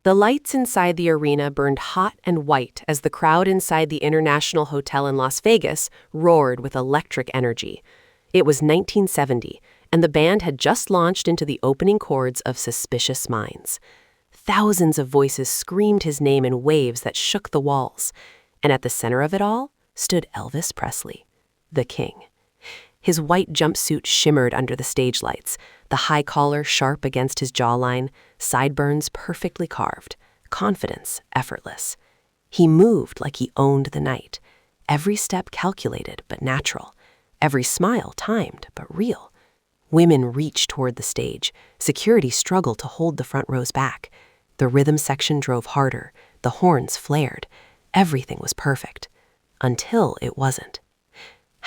The lights inside the arena burned hot and white as the crowd inside the International Hotel in Las Vegas roared with electric energy. It was 1970, and the band had just launched into the opening chords of Suspicious Minds. Thousands of voices screamed his name in waves that shook the walls, and at the center of it all stood Elvis Presley, the king. His white jumpsuit shimmered under the stage lights, the high collar sharp against his jawline, sideburns perfectly carved, confidence effortless. He moved like he owned the night, every step calculated but natural, every smile timed but real. Women reached toward the stage. Security struggled to hold the front rows back. The rhythm section drove harder. The horns flared. Everything was perfect. Until it wasn't.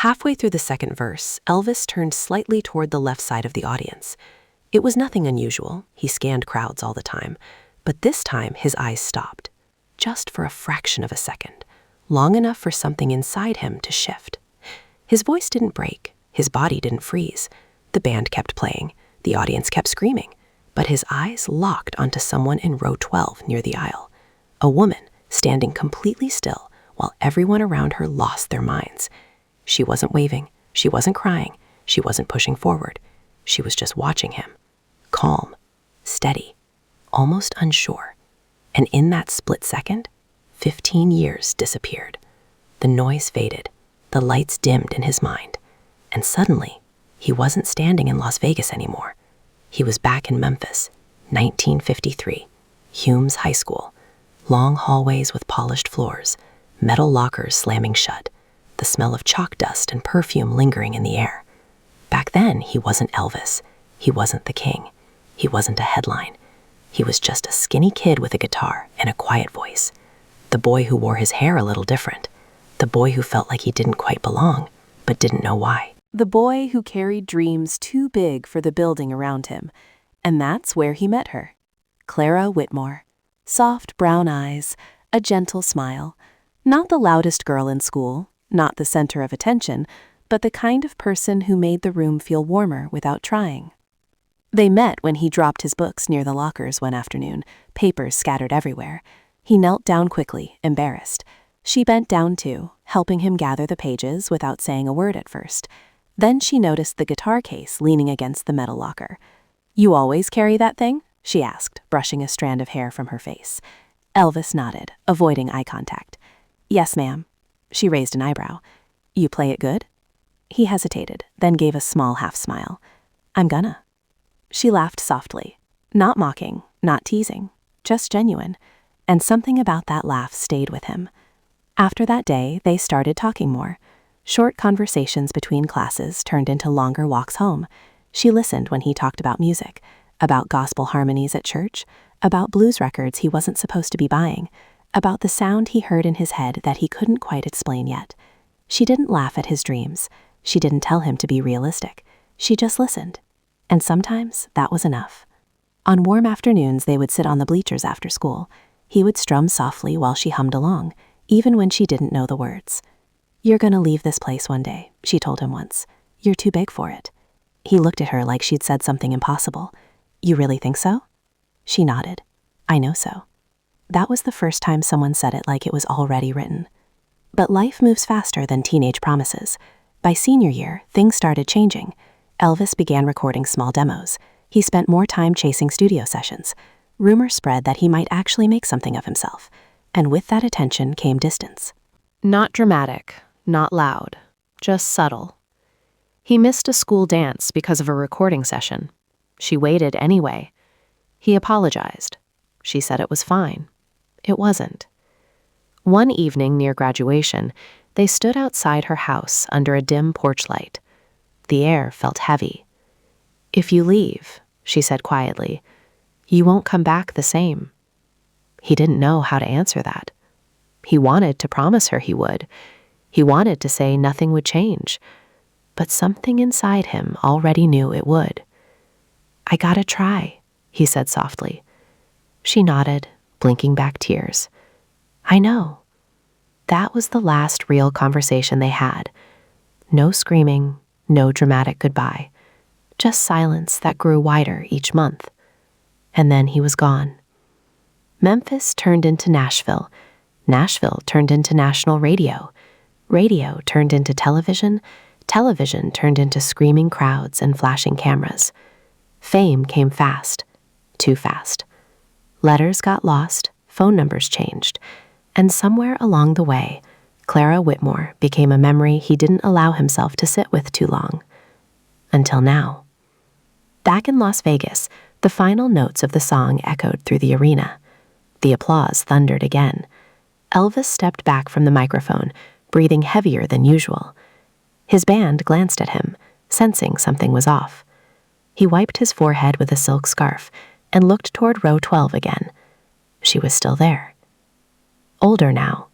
Halfway through the second verse, Elvis turned slightly toward the left side of the audience. It was nothing unusual. He scanned crowds all the time. But this time, his eyes stopped. Just for a fraction of a second. Long enough for something inside him to shift. His voice didn't break. His body didn't freeze. The band kept playing. The audience kept screaming. But his eyes locked onto someone in row 12 near the aisle. A woman standing completely still while everyone around her lost their minds. She wasn't waving. She wasn't crying. She wasn't pushing forward. She was just watching him. Calm, steady, almost unsure. And in that split second, 15 years disappeared. The noise faded. The lights dimmed in his mind. And suddenly, he wasn't standing in Las Vegas anymore. He was back in Memphis, 1953, Humes High School. Long hallways with polished floors, metal lockers slamming shut, the smell of chalk dust and perfume lingering in the air. Back then, he wasn't Elvis. He wasn't the king. He wasn't a headline. He was just a skinny kid with a guitar and a quiet voice. The boy who wore his hair a little different. The boy who felt like he didn't quite belong, but didn't know why. The boy who carried dreams too big for the building around him. And that's where he met her. Clara Whitmore. Soft brown eyes, a gentle smile. Not the loudest girl in school, not the center of attention, but the kind of person who made the room feel warmer without trying. They met when he dropped his books near the lockers one afternoon, papers scattered everywhere. He knelt down quickly, embarrassed. She bent down too, helping him gather the pages without saying a word at first. Then she noticed the guitar case leaning against the metal locker. "You always carry that thing?" she asked, brushing a strand of hair from her face. Elvis nodded, avoiding eye contact. "Yes, ma'am." She raised an eyebrow. "You play it good?" He hesitated, then gave a small half-smile. "I'm gonna." She laughed softly. Not mocking, not teasing, just genuine. And something about that laugh stayed with him. After that day, they started talking more. Short conversations between classes turned into longer walks home. She listened when he talked about music, about gospel harmonies at church, about blues records he wasn't supposed to be buying, about the sound he heard in his head that he couldn't quite explain yet. She didn't laugh at his dreams. She didn't tell him to be realistic. She just listened. And sometimes that was enough. On warm afternoons, they would sit on the bleachers after school. He would strum softly while she hummed along, even when she didn't know the words. "You're gonna leave this place one day," she told him once. "You're too big for it." He looked at her like she'd said something impossible. "You really think so?" She nodded. "I know so." That was the first time someone said it like it was already written. But life moves faster than teenage promises. By senior year, things started changing. Elvis began recording small demos. He spent more time chasing studio sessions. Rumors spread that he might actually make something of himself. And with that attention came distance. Not dramatic, not loud, just subtle. He missed a school dance because of a recording session. She waited anyway. He apologized. She said it was fine. It wasn't. One evening near graduation, they stood outside her house under a dim porch light. The air felt heavy. "If you leave," she said quietly, "you won't come back the same." He didn't know how to answer that. He wanted to promise her he would. He wanted to say nothing would change. But something inside him already knew it would. "I gotta try," he said softly. She nodded, blinking back tears. "I know." That was the last real conversation they had. No screaming, no dramatic goodbye. Just silence that grew wider each month. And then he was gone. Memphis turned into Nashville. Nashville turned into national radio. Radio turned into television. Television turned into screaming crowds and flashing cameras. Fame came fast. Too fast. Letters got lost, phone numbers changed, and somewhere along the way, Clara Whitmore became a memory he didn't allow himself to sit with too long. Until now. Back in Las Vegas, the final notes of the song echoed through the arena. The applause thundered again. Elvis stepped back from the microphone, breathing heavier than usual. His band glanced at him, sensing something was off. He wiped his forehead with a silk scarf and looked toward row 12 again. She was still there. Older now.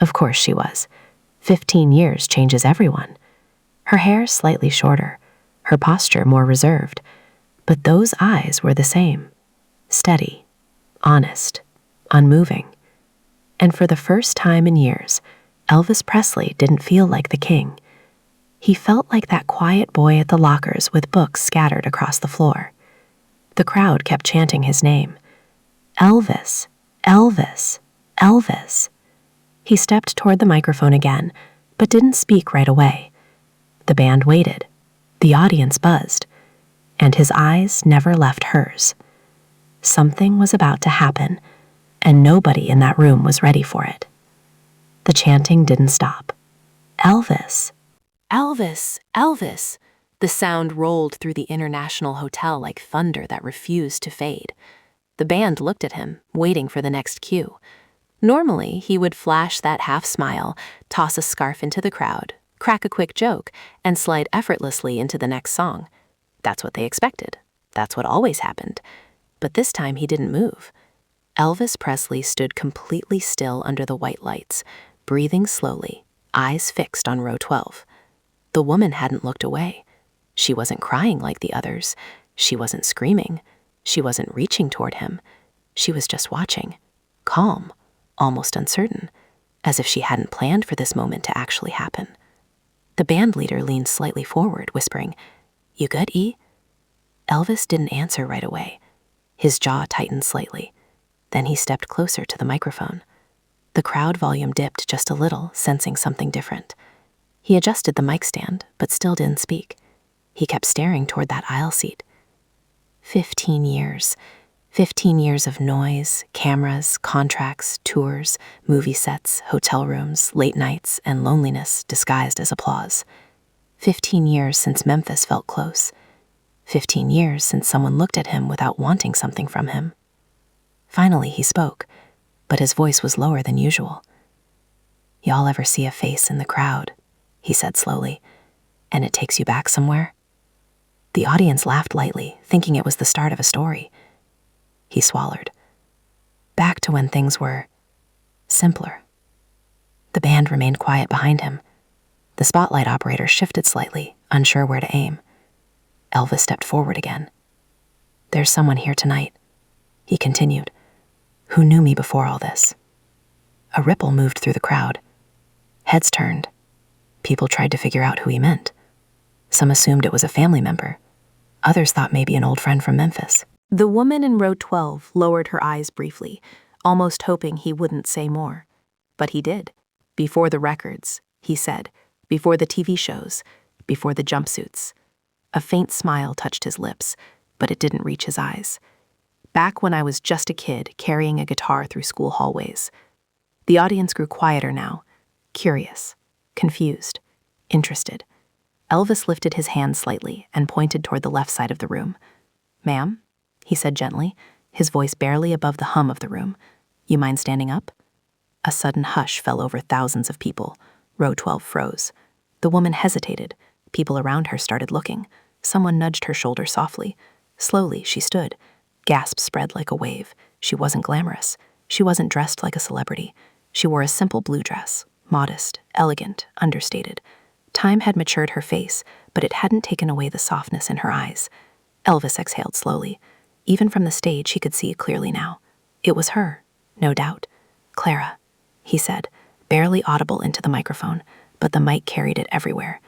Of course she was. 15 years changes everyone. Her hair slightly shorter, her posture more reserved, but those eyes were the same. Steady, honest, unmoving. And for the first time in years, Elvis Presley didn't feel like the king. He felt like that quiet boy at the lockers with books scattered across the floor. The crowd kept chanting his name. Elvis, Elvis, Elvis. He stepped toward the microphone again, but didn't speak right away. The band waited. The audience buzzed. And his eyes never left hers. Something was about to happen, and nobody in that room was ready for it. The chanting didn't stop. Elvis. Elvis, Elvis. The sound rolled through the International Hotel like thunder that refused to fade. The band looked at him, waiting for the next cue. Normally, he would flash that half smile, toss a scarf into the crowd, crack a quick joke, and slide effortlessly into the next song. That's what they expected. That's what always happened. But this time he didn't move. Elvis Presley stood completely still under the white lights, breathing slowly, eyes fixed on row 12. The woman hadn't looked away. She wasn't crying like the others. She wasn't screaming. She wasn't reaching toward him. She was just watching, calm, almost uncertain, as if she hadn't planned for this moment to actually happen. The band leader leaned slightly forward, whispering, "You good, E?" Elvis didn't answer right away. His jaw tightened slightly. Then he stepped closer to the microphone. The crowd volume dipped just a little, sensing something different. He adjusted the mic stand, but still didn't speak. He kept staring toward that aisle seat. 15 years. 15 years of noise, cameras, contracts, tours, movie sets, hotel rooms, late nights, and loneliness disguised as applause. 15 years since Memphis felt close. 15 years since someone looked at him without wanting something from him. Finally, he spoke, but his voice was lower than usual. "Y'all ever see a face in the crowd?" he said slowly, "and it takes you back somewhere?" The audience laughed lightly, thinking it was the start of a story. He swallowed. Back to when things were simpler. The band remained quiet behind him. The spotlight operator shifted slightly, unsure where to aim. Elvis stepped forward again. "There's someone here tonight," he continued, "who knew me before all this." A ripple moved through the crowd. Heads turned. People tried to figure out who he meant. Some assumed it was a family member. Others thought maybe an old friend from Memphis. The woman in row 12 lowered her eyes briefly, almost hoping he wouldn't say more. But he did. "Before the records," he said. "Before the TV shows. Before the jumpsuits." A faint smile touched his lips, but it didn't reach his eyes. "Back when I was just a kid carrying a guitar through school hallways." The audience grew quieter now, curious, confused, interested. Elvis lifted his hand slightly and pointed toward the left side of the room. "Ma'am?" he said gently, his voice barely above the hum of the room. "You mind standing up?" A sudden hush fell over thousands of people. Row 12 froze. The woman hesitated. People around her started looking. Someone nudged her shoulder softly. Slowly, she stood. Gasps spread like a wave. She wasn't glamorous. She wasn't dressed like a celebrity. She wore a simple blue dress, modest, elegant, understated. Time had matured her face, but it hadn't taken away the softness in her eyes. Elvis exhaled slowly. Even from the stage, he could see it clearly now. It was her, no doubt. "Clara," he said, barely audible into the microphone, but the mic carried it everywhere.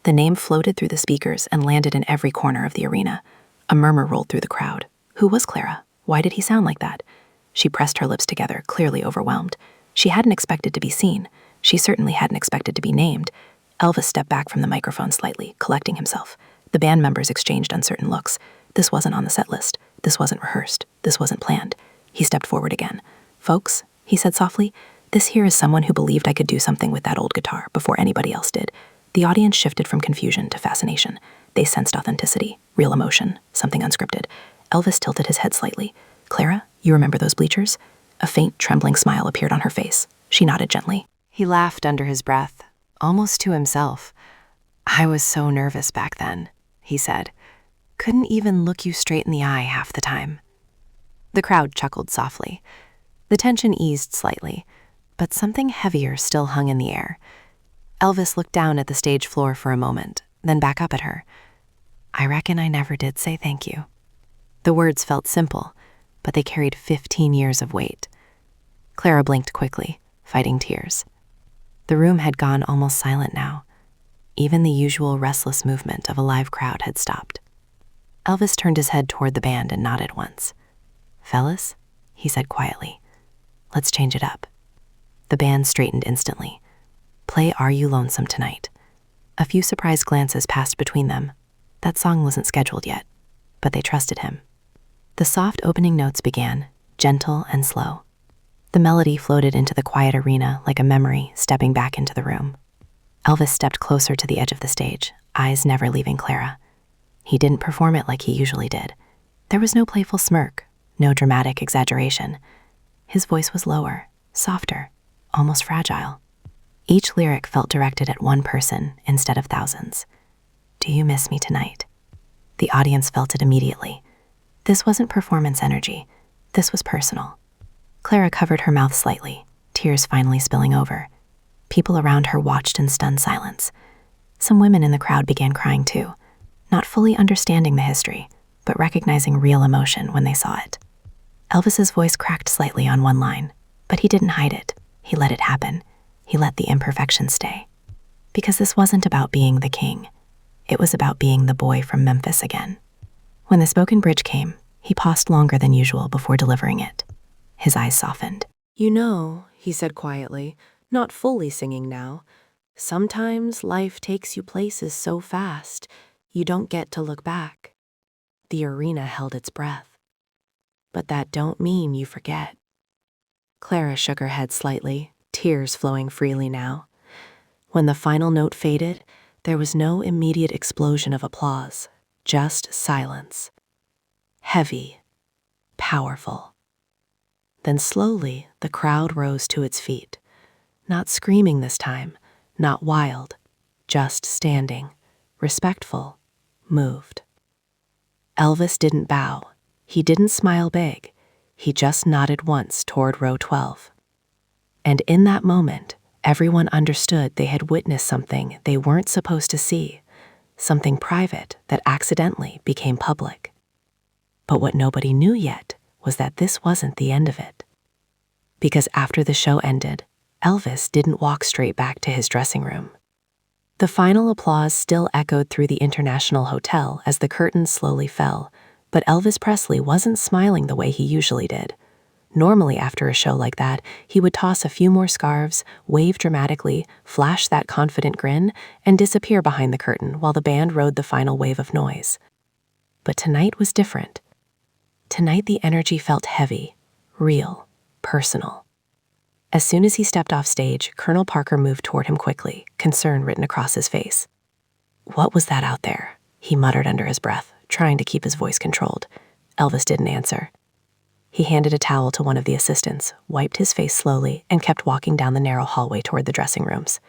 The name floated through the speakers and landed in every corner of the arena. A murmur rolled through the crowd. Who was Clara? Why did he sound like that? She pressed her lips together, clearly overwhelmed. She hadn't expected to be seen. She certainly hadn't expected to be named. Elvis stepped back from the microphone slightly, collecting himself. The band members exchanged uncertain looks. This wasn't on the set list. This wasn't rehearsed. This wasn't planned. He stepped forward again. "Folks," he said softly, "this here is someone who believed I could do something with that old guitar before anybody else did." The audience shifted from confusion to fascination. They sensed authenticity, real emotion, something unscripted. Elvis tilted his head slightly. "Clara, you remember those bleachers?" A faint, trembling smile appeared on her face. She nodded gently. He laughed under his breath, almost to himself. "I was so nervous back then," he said. "Couldn't even look you straight in the eye half the time." The crowd chuckled softly. The tension eased slightly, but something heavier still hung in the air. Elvis looked down at the stage floor for a moment, then back up at her. "I reckon I never did say thank you." The words felt simple, but they carried 15 years of weight. Clara blinked quickly, fighting tears. The room had gone almost silent now. Even the usual restless movement of a live crowd had stopped. Elvis turned his head toward the band and nodded once. "Fellas," he said quietly, "let's change it up." The band straightened instantly. "Play Are You Lonesome Tonight." A few surprised glances passed between them. That song wasn't scheduled yet, but they trusted him. The soft opening notes began, gentle and slow. The melody floated into the quiet arena like a memory stepping back into the room. Elvis stepped closer to the edge of the stage, eyes never leaving Clara. He didn't perform it like he usually did. There was no playful smirk, no dramatic exaggeration. His voice was lower, softer, almost fragile. Each lyric felt directed at one person instead of thousands. "Do you miss me tonight?" The audience felt it immediately. This wasn't performance energy. This was personal. Clara covered her mouth slightly, tears finally spilling over. People around her watched in stunned silence. Some women in the crowd began crying too, not fully understanding the history, but recognizing real emotion when they saw it. Elvis's voice cracked slightly on one line, but he didn't hide it. He let it happen. He let the imperfection stay. Because this wasn't about being the king. It was about being the boy from Memphis again. When the spoken bridge came, he paused longer than usual before delivering it. His eyes softened. "You know," he said quietly, not fully singing now, "sometimes life takes you places so fast, you don't get to look back." The arena held its breath. "But that don't mean you forget." Clara shook her head slightly, tears flowing freely now. When the final note faded, there was no immediate explosion of applause, just silence. Heavy, powerful. Then slowly, the crowd rose to its feet. Not screaming this time, not wild, just standing, respectful, moved. Elvis didn't bow. He didn't smile big. He just nodded once toward row 12. And in that moment, everyone understood they had witnessed something they weren't supposed to see, something private that accidentally became public. But what nobody knew yet was that this wasn't the end of it. Because after the show ended, Elvis didn't walk straight back to his dressing room. The final applause still echoed through the International Hotel as the curtains slowly fell, but Elvis Presley wasn't smiling the way he usually did. Normally after a show like that, he would toss a few more scarves, wave dramatically, flash that confident grin, and disappear behind the curtain while the band rode the final wave of noise. But tonight was different. Tonight the energy felt heavy, real, personal. As soon as he stepped off stage, Colonel Parker moved toward him quickly, concern written across his face. "What was that out there?" he muttered under his breath, trying to keep his voice controlled. Elvis didn't answer. He handed a towel to one of the assistants, wiped his face slowly, and kept walking down the narrow hallway toward the dressing rooms.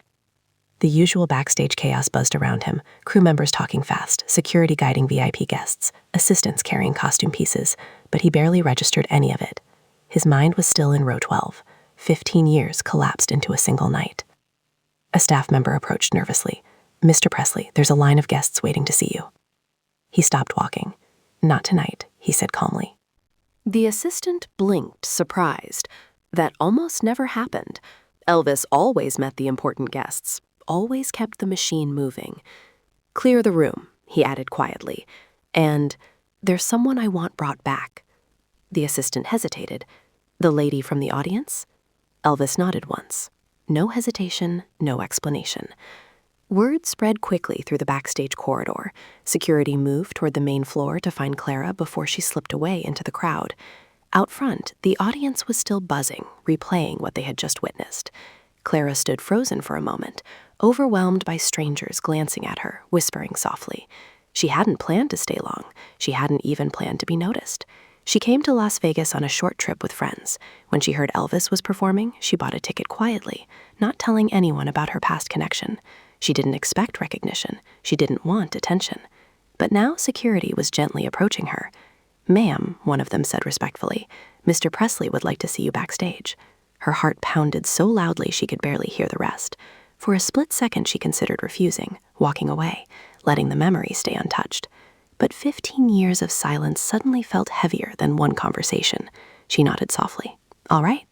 The usual backstage chaos buzzed around him, crew members talking fast, security guiding VIP guests, assistants carrying costume pieces, but he barely registered any of it. His mind was still in row 12. 15 years collapsed into a single night. A staff member approached nervously. "Mr. Presley, there's a line of guests waiting to see you." He stopped walking. "Not tonight," he said calmly. The assistant blinked, surprised. That almost never happened. Elvis always met the important guests, always kept the machine moving. "Clear the room," he added quietly. "And there's someone I want brought back." The assistant hesitated. The lady from the audience? Elvis nodded once. No hesitation, no explanation. Word spread quickly through the backstage corridor. Security moved toward the main floor to find Clara before she slipped away into the crowd. Out front, the audience was still buzzing, replaying what they had just witnessed. Clara stood frozen for a moment, overwhelmed by strangers glancing at her, whispering softly. She hadn't planned to stay long. She hadn't even planned to be noticed. She came to Las Vegas on a short trip with friends. When she heard Elvis was performing, she bought a ticket quietly, not telling anyone about her past connection. She didn't expect recognition. She didn't want attention. But now security was gently approaching her. "Ma'am," one of them said respectfully, "Mr. Presley would like to see you backstage." Her heart pounded so loudly she could barely hear the rest. For a split second she considered refusing, walking away, letting the memory stay untouched. But 15 years of silence suddenly felt heavier than one conversation. She nodded softly. "All right."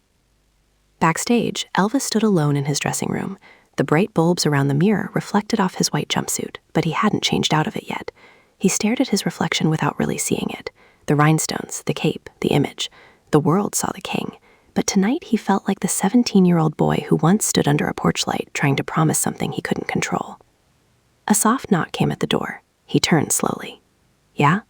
Backstage, Elvis stood alone in his dressing room. The bright bulbs around the mirror reflected off his white jumpsuit, but he hadn't changed out of it yet. He stared at his reflection without really seeing it. The rhinestones, the cape, the image. The world saw the king. But tonight he felt like the 17-year-old boy who once stood under a porch light trying to promise something he couldn't control. A soft knock came at the door. He turned slowly. "Yeah?"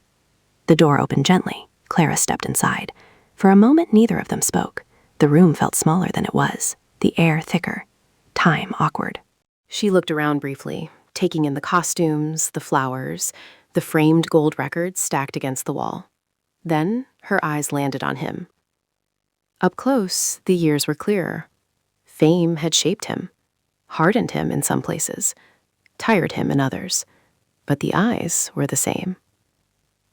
The door opened gently. Clara stepped inside. For a moment, neither of them spoke. The room felt smaller than it was, the air thicker, time awkward. She looked around briefly, taking in the costumes, the flowers, the framed gold records stacked against the wall. Then her eyes landed on him. Up close, the years were clearer. Fame had shaped him, hardened him in some places, tired him in others, but the eyes were the same.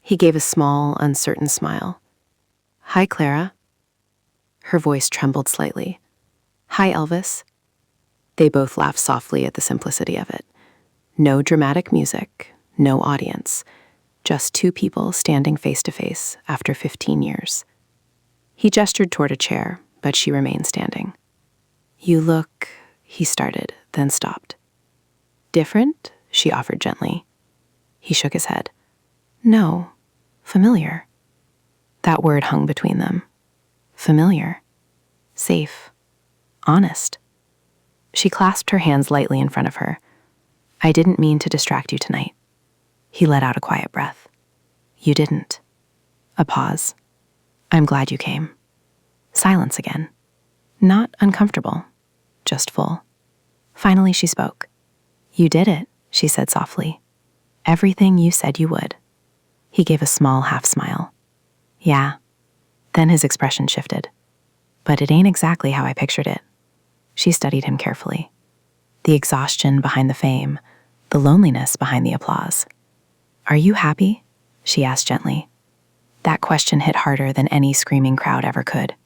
He gave a small, uncertain smile. "Hi, Clara." Her voice trembled slightly. "Hi, Elvis." They both laughed softly at the simplicity of it. No dramatic music, no audience, just two people standing face to face after 15 years. He gestured toward a chair, but she remained standing. "You look," he started, then stopped. "Different?" she offered gently. He shook his head. "No, familiar." That word hung between them. Familiar. Safe. Honest. She clasped her hands lightly in front of her. "I didn't mean to distract you tonight." He let out a quiet breath. "You didn't." A pause. "I'm glad you came." Silence again. Not uncomfortable, just full. Finally she spoke. "You did it," she said softly. "Everything you said you would." He gave a small half-smile. "Yeah." Then his expression shifted. "But it ain't exactly how I pictured it." She studied him carefully. The exhaustion behind the fame, the loneliness behind the applause. "Are you happy?" she asked gently. That question hit harder than any screaming crowd ever could.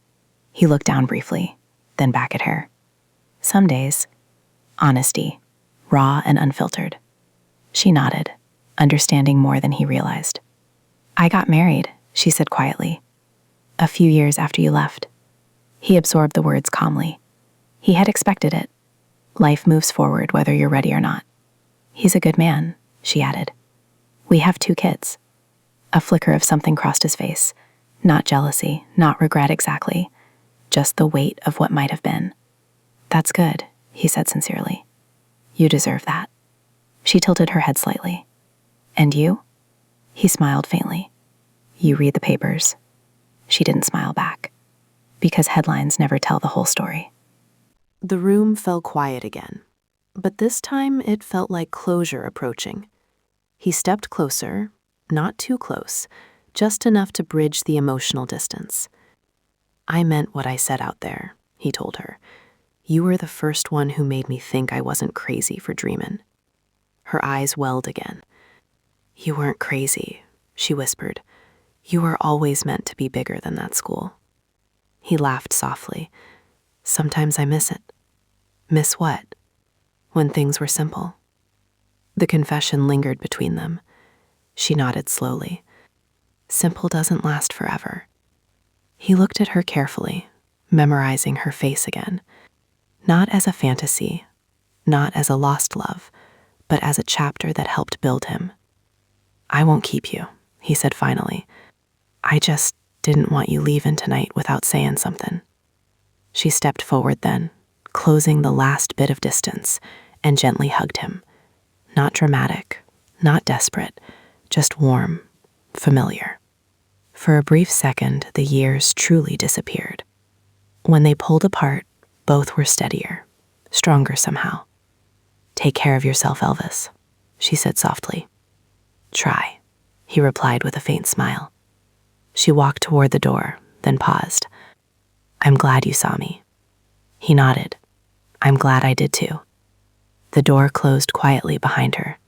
He looked down briefly, then back at her. "Some days." Honesty, raw and unfiltered. She nodded, understanding more than he realized. "I got married," she said quietly. "A few years after you left." He absorbed the words calmly. He had expected it. Life moves forward whether you're ready or not. "He's a good man," she added. "We have 2 kids." A flicker of something crossed his face. Not jealousy, not regret exactly, just the weight of what might have been. "That's good," he said sincerely. "You deserve that." She tilted her head slightly. "And you?" He smiled faintly. "You read the papers." She didn't smile back, because headlines never tell the whole story. The room fell quiet again, but this time it felt like closure approaching. He stepped closer, not too close, just enough to bridge the emotional distance. "I meant what I said out there," he told her. "You were the first one who made me think I wasn't crazy for dreamin'." Her eyes welled again. "You weren't crazy," she whispered. "You were always meant to be bigger than that school." He laughed softly. "Sometimes I miss it." "Miss what?" "When things were simple." The confession lingered between them. She nodded slowly. "Simple doesn't last forever." He looked at her carefully, memorizing her face again. Not as a fantasy, not as a lost love, but as a chapter that helped build him. "I won't keep you," he said finally. "I just Didn't want you leaving tonight without saying something. She stepped forward then, closing the last bit of distance, and gently hugged him. Not dramatic, not desperate, just warm, familiar. For a brief second, the years truly disappeared. When they pulled apart, both were steadier, stronger somehow. "Take care of yourself, Elvis," she said softly. "Try," he replied with a faint smile. She walked toward the door, then paused. "I'm glad you saw me." He nodded. "I'm glad I did too." The door closed quietly behind her.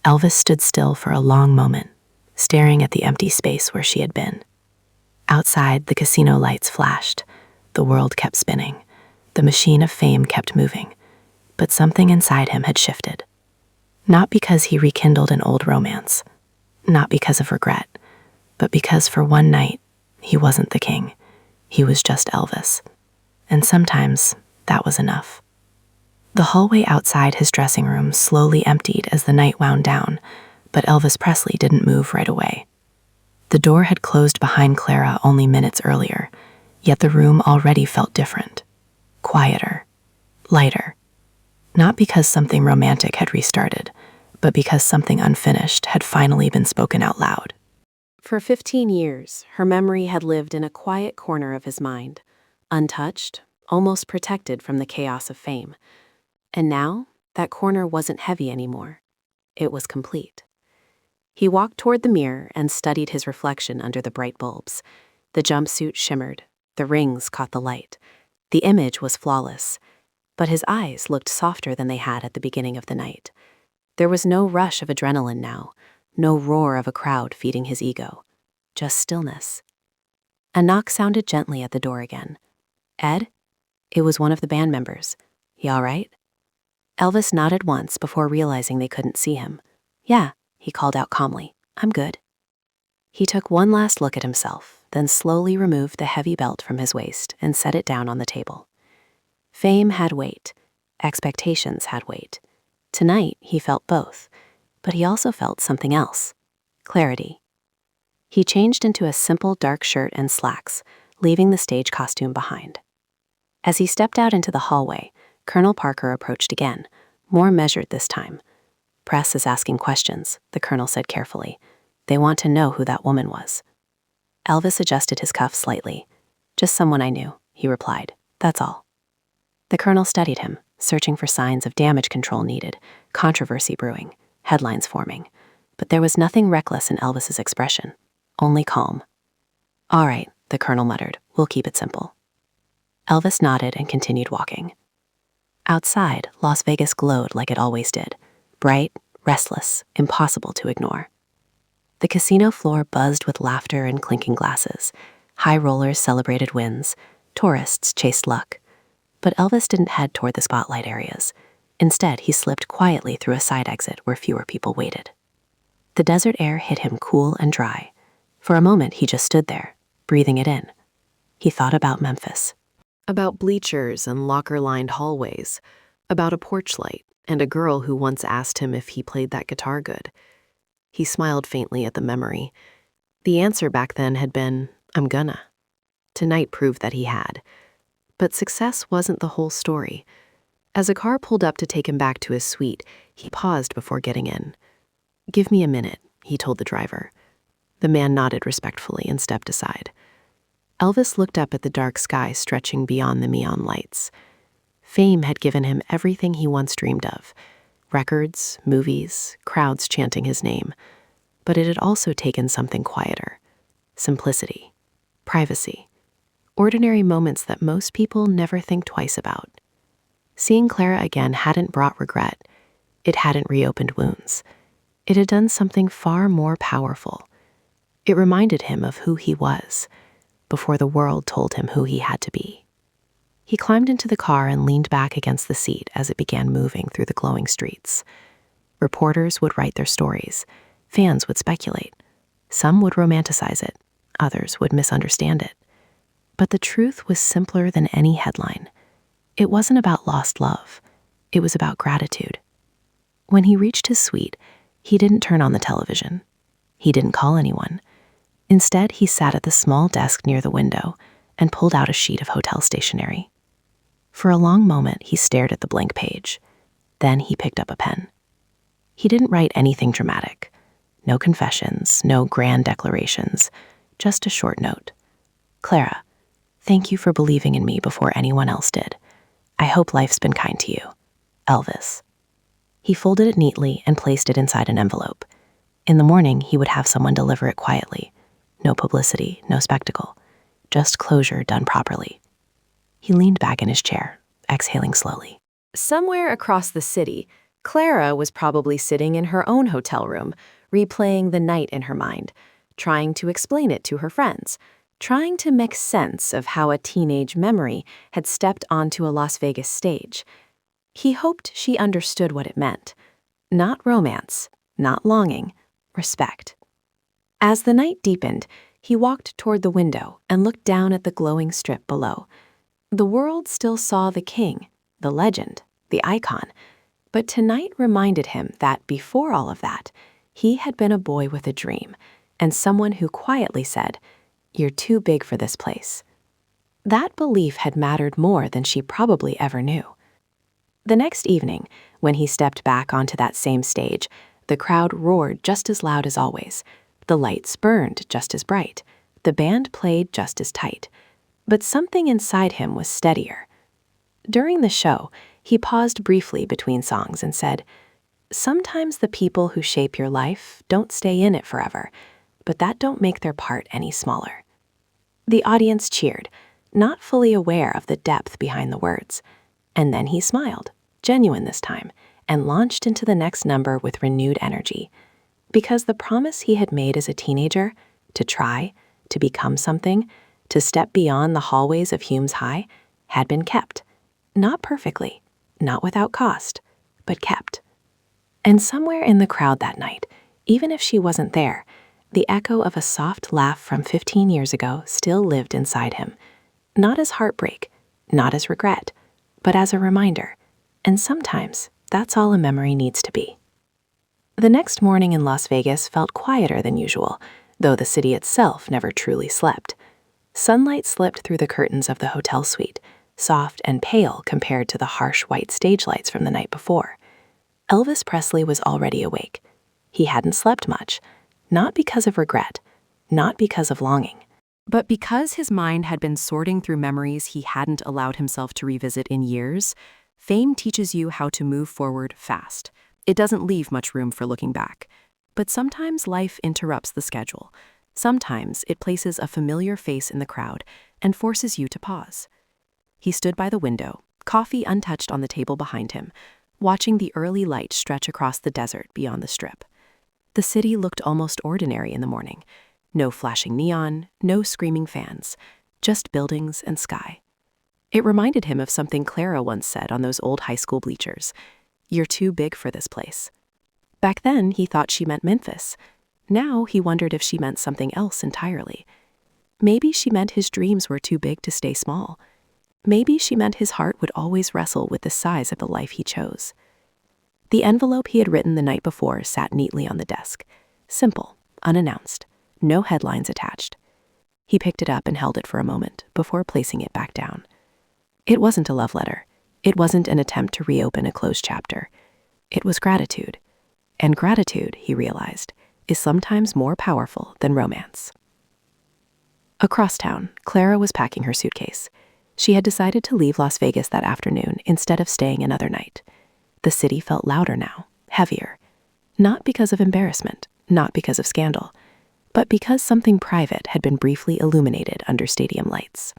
Elvis stood still for a long moment, staring at the empty space where she had been. Outside, the casino lights flashed. The world kept spinning. The machine of fame kept moving. But something inside him had shifted. Not because he rekindled an old romance. Not because of regret. But because for one night, he wasn't the king. He was just Elvis. And sometimes, that was enough. The hallway outside his dressing room slowly emptied as the night wound down, but Elvis Presley didn't move right away. The door had closed behind Clara only minutes earlier, yet the room already felt different. Quieter. Lighter. Not because something romantic had restarted, but because something unfinished had finally been spoken out loud. For 15 years, her memory had lived in a quiet corner of his mind, untouched, almost protected from the chaos of fame. And now, that corner wasn't heavy anymore. It was complete. He walked toward the mirror and studied his reflection under the bright bulbs. The jumpsuit shimmered. The rings caught the light. The image was flawless. But his eyes looked softer than they had at the beginning of the night. There was no rush of adrenaline now, no roar of a crowd feeding his ego. Just stillness. A knock sounded gently at the door again. "Ed?" It was one of the band members. "You all right?" Elvis nodded once before realizing they couldn't see him. "Yeah," he called out calmly. "I'm good." He took one last look at himself, then slowly removed the heavy belt from his waist and set it down on the table. Fame had weight. Expectations had weight. Tonight, he felt both, but he also felt something else. Clarity. He changed into a simple dark shirt and slacks, leaving the stage costume behind. As he stepped out into the hallway, Colonel Parker approached again, more measured this time. "Press is asking questions," the colonel said carefully. "They want to know who that woman was." Elvis adjusted his cuff slightly. "Just someone I knew," he replied. "That's all." The colonel studied him, searching for signs of damage control needed, controversy brewing, headlines forming. But there was nothing reckless in Elvis's expression, only calm. "All right," the colonel muttered. "We'll keep it simple." Elvis nodded and continued walking. Outside, Las Vegas glowed like it always did. Bright, restless, impossible to ignore. The casino floor buzzed with laughter and clinking glasses. High rollers celebrated wins. Tourists chased luck. But Elvis didn't head toward the spotlight areas. Instead, he slipped quietly through a side exit where fewer people waited. The desert air hit him cool and dry. For a moment, he just stood there, breathing it in. He thought about Memphis. About bleachers and locker-lined hallways. About a porch light and a girl who once asked him if he played that guitar good. He smiled faintly at the memory. The answer back then had been, "I'm gonna." Tonight proved that he had. But success wasn't the whole story. As a car pulled up to take him back to his suite, he paused before getting in. "Give me a minute," he told the driver. The man nodded respectfully and stepped aside. Elvis looked up at the dark sky stretching beyond the neon lights. Fame had given him everything he once dreamed of. Records, movies, crowds chanting his name. But it had also taken something quieter. Simplicity. Privacy. Ordinary moments that most people never think twice about. Seeing Clara again hadn't brought regret. It hadn't reopened wounds. It had done something far more powerful. It reminded him of who he was, before the world told him who he had to be. He climbed into the car and leaned back against the seat as it began moving through the glowing streets. Reporters would write their stories. Fans would speculate. Some would romanticize it. Others would misunderstand it. But the truth was simpler than any headline. It wasn't about lost love. It was about gratitude. When he reached his suite, he didn't turn on the television. He didn't call anyone. Instead, he sat at the small desk near the window and pulled out a sheet of hotel stationery. For a long moment, he stared at the blank page. Then he picked up a pen. He didn't write anything dramatic. No confessions, no grand declarations, just a short note. Clara, thank you for believing in me before anyone else did. I hope life's been kind to you. Elvis. He folded it neatly and placed it inside an envelope. In the morning, he would have someone deliver it quietly. No publicity, no spectacle. Just closure done properly. He leaned back in his chair, exhaling slowly. Somewhere across the city, Clara was probably sitting in her own hotel room, replaying the night in her mind, trying to explain it to her friends, trying to make sense of how a teenage memory had stepped onto a Las Vegas stage. He hoped she understood what it meant. Not romance, not longing, respect. As the night deepened, he walked toward the window and looked down at the glowing strip below. The world still saw the king, the legend, the icon, but tonight reminded him that before all of that, he had been a boy with a dream, and someone who quietly said, "You're too big for this place." That belief had mattered more than she probably ever knew. The next evening, when he stepped back onto that same stage, the crowd roared just as loud as always. The lights burned just as bright. The band played just as tight. But something inside him was steadier. During the show, he paused briefly between songs and said, "Sometimes the people who shape your life don't stay in it forever, but that don't make their part any smaller." The audience cheered, not fully aware of the depth behind the words. And then he smiled, genuine this time, and launched into the next number with renewed energy. Because the promise he had made as a teenager, to try, to become something, to step beyond the hallways of Hume's High, had been kept. Not perfectly, not without cost, but kept. And somewhere in the crowd that night, even if she wasn't there, the echo of a soft laugh from 15 years ago still lived inside him. Not as heartbreak, not as regret, but as a reminder. And sometimes that's all a memory needs to be. The next morning in Las Vegas felt quieter than usual, though the city itself never truly slept. Sunlight slipped through the curtains of the hotel suite, soft and pale compared to the harsh white stage lights from the night before. Elvis Presley was already awake. He hadn't slept much, not because of regret, not because of longing, but because his mind had been sorting through memories he hadn't allowed himself to revisit in years. Fame teaches you how to move forward fast. It doesn't leave much room for looking back. But sometimes life interrupts the schedule. Sometimes it places a familiar face in the crowd and forces you to pause. He stood by the window, coffee untouched on the table behind him, watching the early light stretch across the desert beyond the strip. The city looked almost ordinary in the morning. No flashing neon, no screaming fans, just buildings and sky. It reminded him of something Clara once said on those old high school bleachers. "You're too big for this place." Back then, he thought she meant Memphis. Now he wondered if she meant something else entirely. Maybe she meant his dreams were too big to stay small. Maybe she meant his heart would always wrestle with the size of the life he chose. The envelope he had written the night before sat neatly on the desk. Simple, unannounced, no headlines attached. He picked it up and held it for a moment before placing it back down. It wasn't a love letter. It wasn't an attempt to reopen a closed chapter. It was gratitude. And gratitude, he realized, is sometimes more powerful than romance. Across town, Clara was packing her suitcase. She had decided to leave Las Vegas that afternoon instead of staying another night. The city felt louder now, heavier. Not because of embarrassment, not because of scandal, but because something private had been briefly illuminated under stadium lights.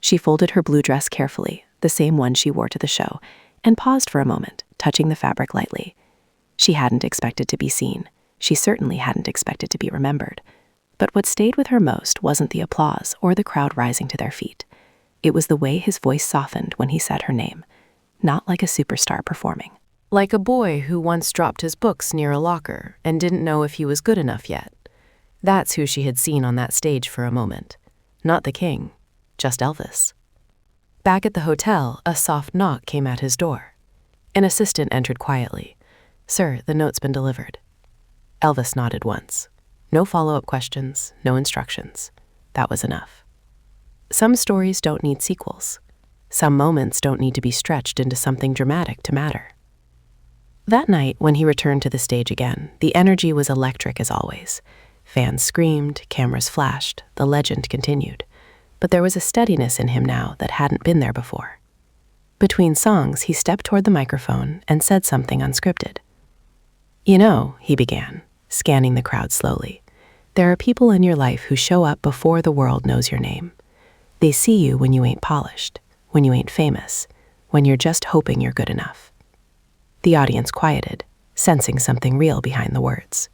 She folded her blue dress carefully, the same one she wore to the show, and paused for a moment, touching the fabric lightly. She hadn't expected to be seen. She certainly hadn't expected to be remembered. But what stayed with her most wasn't the applause or the crowd rising to their feet. It was the way his voice softened when he said her name, not like a superstar performing. Like a boy who once dropped his books near a locker and didn't know if he was good enough yet. That's who she had seen on that stage for a moment. Not the king, just Elvis. Back at the hotel, a soft knock came at his door. An assistant entered quietly. "Sir, the note's been delivered." Elvis nodded once. No follow-up questions, no instructions. That was enough. Some stories don't need sequels. Some moments don't need to be stretched into something dramatic to matter. That night, when he returned to the stage again, the energy was electric as always. Fans screamed, cameras flashed, the legend continued. But there was a steadiness in him now that hadn't been there before. Between songs, he stepped toward the microphone and said something unscripted. "You know," he began, scanning the crowd slowly, "there are people in your life who show up before the world knows your name. They see you when you ain't polished, when you ain't famous, when you're just hoping you're good enough." The audience quieted, sensing something real behind the words.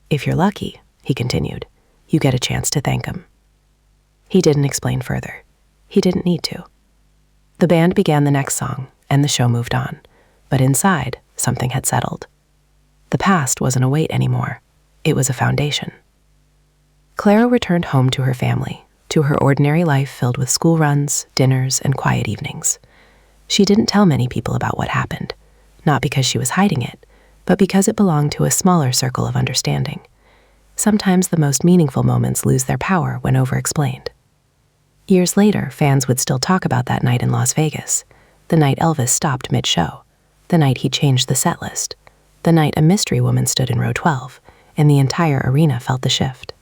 "If you're lucky," he continued, "you get a chance to thank them." He didn't explain further. He didn't need to. The band began the next song, and the show moved on. But inside, something had settled. The past wasn't a weight anymore. It was a foundation. Clara returned home to her family, to her ordinary life filled with school runs, dinners, and quiet evenings. She didn't tell many people about what happened, not because she was hiding it, but because it belonged to a smaller circle of understanding. Sometimes the most meaningful moments lose their power when over-explained. Years later, fans would still talk about that night in Las Vegas, the night Elvis stopped mid-show, the night he changed the set list, the night a mystery woman stood in row 12, and the entire arena felt the shift.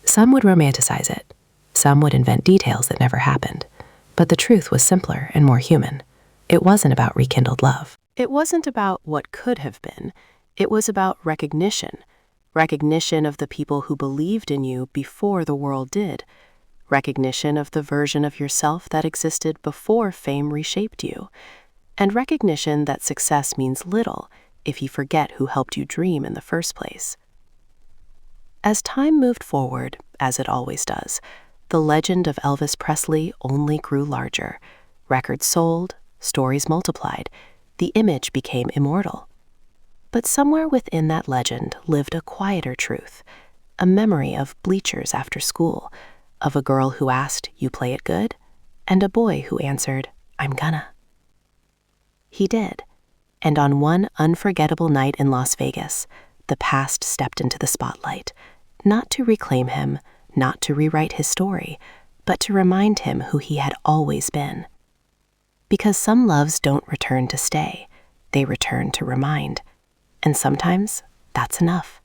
Some would romanticize it. Some would invent details that never happened. But the truth was simpler and more human. It wasn't about rekindled love. It wasn't about what could have been. It was about recognition. Recognition of the people who believed in you before the world did. Recognition of the version of yourself that existed before fame reshaped you. And recognition that success means little if you forget who helped you dream in the first place. As time moved forward, as it always does, the legend of Elvis Presley only grew larger. Records sold, stories multiplied, the image became immortal. But somewhere within that legend lived a quieter truth, a memory of bleachers after school, of a girl who asked, "You play it good?" and a boy who answered, "I'm gonna." He did, and on one unforgettable night in Las Vegas, the past stepped into the spotlight, not to reclaim him, not to rewrite his story, but to remind him who he had always been. Because some loves don't return to stay, they return to remind, and sometimes that's enough.